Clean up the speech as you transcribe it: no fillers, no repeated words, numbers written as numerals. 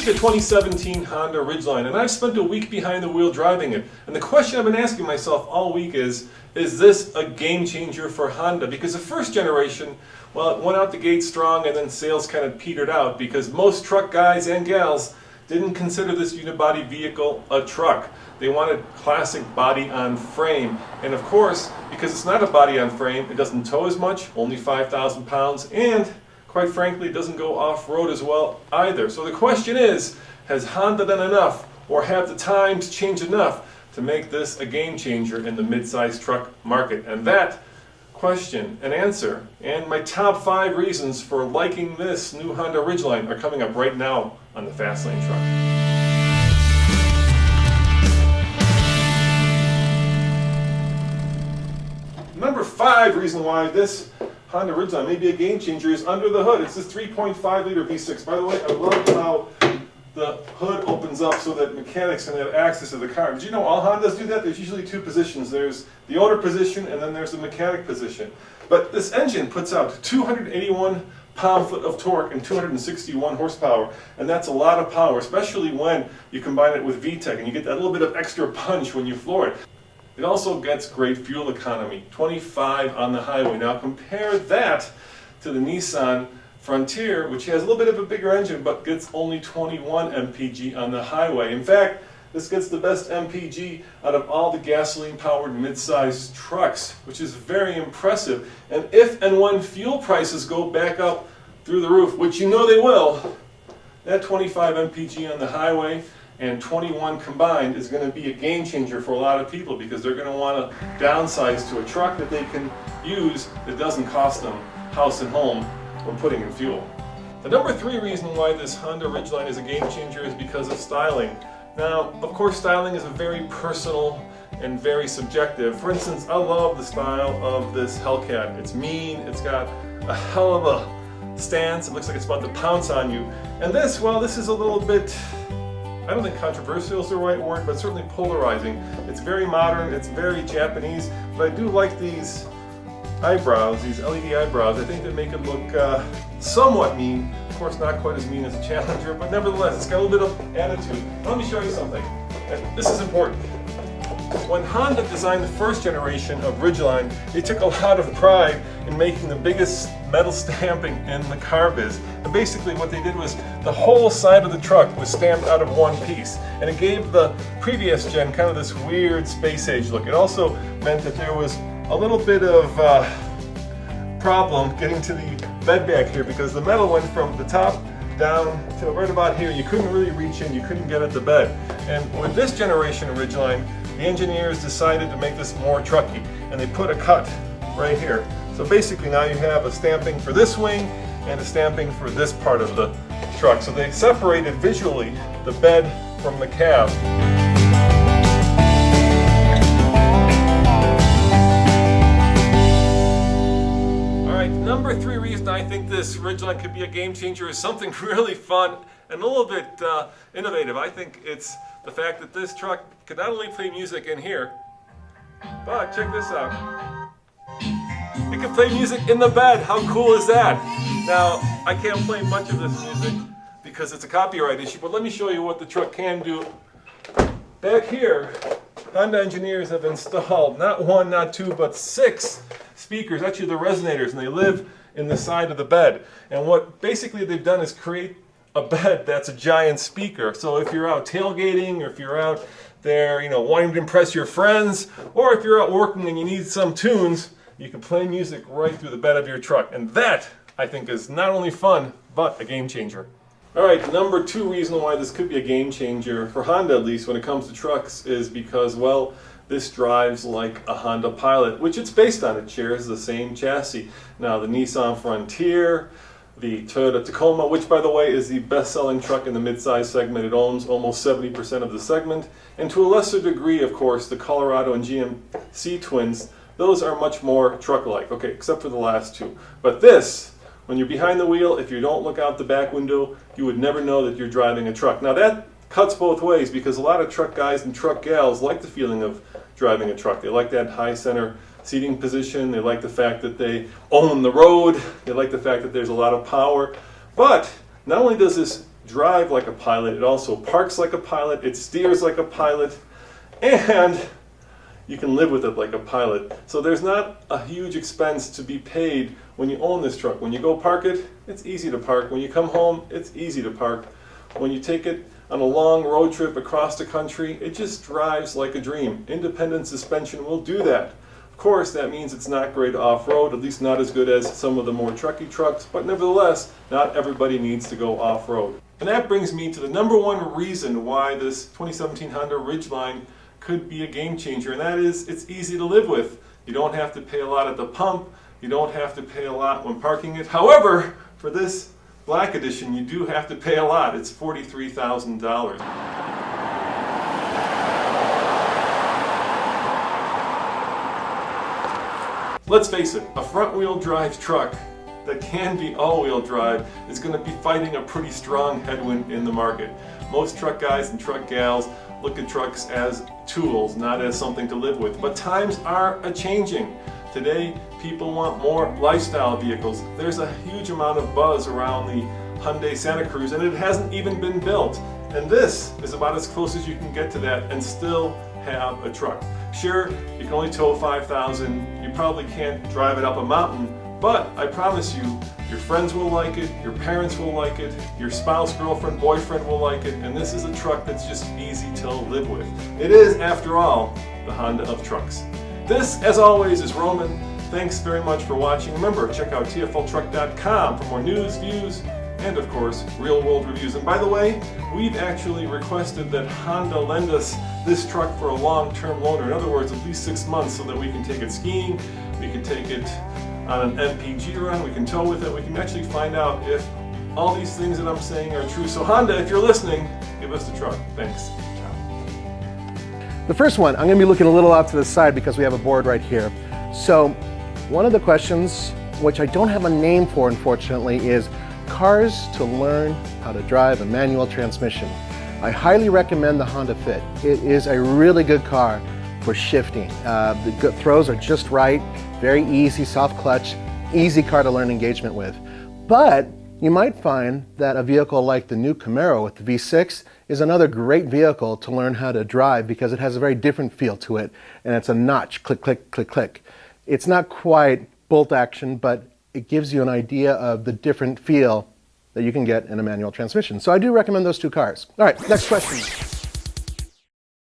at the 2017 Honda Ridgeline, and I've spent a week behind the wheel driving it. And the question I've been asking myself all week is this a game changer for Honda? Because the first generation, well, it went out the gate strong and then sales kind of petered out because most truck guys and gals didn't consider this unibody vehicle a truck. They wanted classic body on frame. And of course, because it's not a body on frame, it doesn't tow as much, only 5,000 pounds, and quite frankly, it doesn't go off-road as well either. So the question is, has Honda done enough, or have the times changed enough to make this a game changer in the mid-size truck market? And that question and answer, and my top 5 reasons for liking this new Honda Ridgeline are coming up right now on the Fast Lane Truck. Number 5 reason why this Honda Ridgeline may be a game changer is under the hood. It's this 3.5 liter V6. By the way, I love how the hood opens up so that mechanics can have access to the car. Did you know all Hondas do that? There's usually 2 positions. There's the owner position and then there's the mechanic position. But this engine puts out 281 pound-foot of torque and 261 horsepower. And that's a lot of power, especially when you combine it with VTEC and you get that little bit of extra punch when you floor it. It also gets great fuel economy, 25 on the highway. Now compare that to the Nissan Frontier, which has a little bit of a bigger engine, but gets only 21 mpg on the highway. In fact, this gets the best mpg out of all the gasoline-powered mid-sized trucks, which is very impressive. And if and when fuel prices go back up through the roof, which you know they will, that 25 mpg on the highway and 21 combined is going to be a game changer for a lot of people because they're going to want to downsize to a truck that they can use that doesn't cost them house and home when putting in fuel. The number 3 reason why this Honda Ridgeline is a game changer is because of styling. Now, of course, styling is a very personal and very subjective. For instance, I love the style of this Hellcat. It's mean, it's got a hell of a stance, it looks like it's about to pounce on you. And this, well, this is a little bit, I don't think controversial is the right word, but certainly polarizing. It's very modern, it's very Japanese, but I do like these eyebrows, these LED eyebrows. I think they make it look somewhat mean. Of course, not quite as mean as a Challenger, but nevertheless, it's got a little bit of attitude. Let me show you something. And this is important. When Honda designed the first generation of Ridgeline, they took a lot of pride in making the biggest metal stamping in the car biz. And basically what they did was the whole side of the truck was stamped out of one piece. And it gave the previous gen kind of this weird space age look. It also meant that there was a little bit of problem getting to the bed back here because the metal went from the top down to right about here. You couldn't really reach in, you couldn't get at the bed. And with this generation of Ridgeline, the engineers decided to make this more trucky, and they put a cut right here. So basically now you have a stamping for this wing and a stamping for this part of the truck. So they separated visually the bed from the cab. Number 3 reason I think this Ridgeline could be a game changer is something really fun and a little bit innovative. I think it's the fact that this truck can not only play music in here, but check this out. It can play music in the bed. How cool is that? Now, I can't play much of this music because it's a copyright issue, but let me show you what the truck can do. Back here, Honda engineers have installed not 1, not 2, but 6 speakers, actually the resonators, and they live in the side of the bed. And what basically they've done is create a bed that's a giant speaker. So if you're out tailgating, or if you're out there, wanting to impress your friends, or if you're out working and you need some tunes, you can play music right through the bed of your truck. And that, I think, is not only fun, but a game changer. All right, number 2 reason why this could be a game changer, for Honda at least, when it comes to trucks, is because, well, this drives like a Honda Pilot, which it's based on. It shares the same chassis. Now, the Nissan Frontier, the Toyota Tacoma, which, by the way, is the best-selling truck in the mid-size segment. It owns almost 70% of the segment. And to a lesser degree, of course, the Colorado and GMC twins, those are much more truck-like, okay, except for the last 2. But this, when you're behind the wheel, if you don't look out the back window, you would never know that you're driving a truck. Now, that cuts both ways because a lot of truck guys and truck gals like the feeling of driving a truck. They like that high center seating position. They like the fact that they own the road. They like the fact that there's a lot of power. But not only does this drive like a pilot, it also parks like a pilot, it steers like a pilot, and you can live with it like a pilot. So there's not a huge expense to be paid when you own this truck. When you go park it, it's easy to park. When you come home, it's easy to park. When you take it on a long road trip across the country, it just drives like a dream. Independent suspension will do that. Of course, that means it's not great off-road, at least not as good as some of the more trucky trucks, but nevertheless, not everybody needs to go off-road. And that brings me to the number one reason why this 2017 Honda Ridgeline could be a game changer, and that is it's easy to live with. You don't have to pay a lot at the pump, you don't have to pay a lot when parking it. However, for this Black Edition, you do have to pay a lot. It's $43,000. Let's face it, a front-wheel drive truck that can be all-wheel drive is going to be fighting a pretty strong headwind in the market. Most truck guys and truck gals look at trucks as tools, not as something to live with. But times are a-changing. Today, people want more lifestyle vehicles. There's a huge amount of buzz around the Hyundai Santa Cruz, and it hasn't even been built. And this is about as close as you can get to that and still have a truck. Sure, you can only tow 5,000, you probably can't drive it up a mountain, but I promise you, your friends will like it, your parents will like it, your spouse, girlfriend, boyfriend will like it, and this is a truck that's just easy to live with. It is, after all, the Honda of trucks. This, as always, is Roman. Thanks very much for watching. Remember, check out tfltruck.com for more news, views, and of course, real-world reviews. And by the way, we've actually requested that Honda lend us this truck for a long-term loaner. In other words, at least 6 months, so that we can take it skiing, we can take it on an MPG run, we can tow with it, we can actually find out if all these things that I'm saying are true. So Honda, if you're listening, give us the truck. Thanks. The first one, I'm going to be looking a little off to the side because we have a board right here. So one of the questions, which I don't have a name for unfortunately, is cars to learn how to drive a manual transmission. I highly recommend the Honda Fit. It is a really good car for shifting. The throws are just right, very easy, soft clutch, easy car to learn engagement with. But you might find that a vehicle like the new Camaro with the V6 is another great vehicle to learn how to drive because it has a very different feel to it, and it's a notch, click, click, click, click. It's not quite bolt action, but it gives you an idea of the different feel that you can get in a manual transmission. So I do recommend those two cars. All right, next question.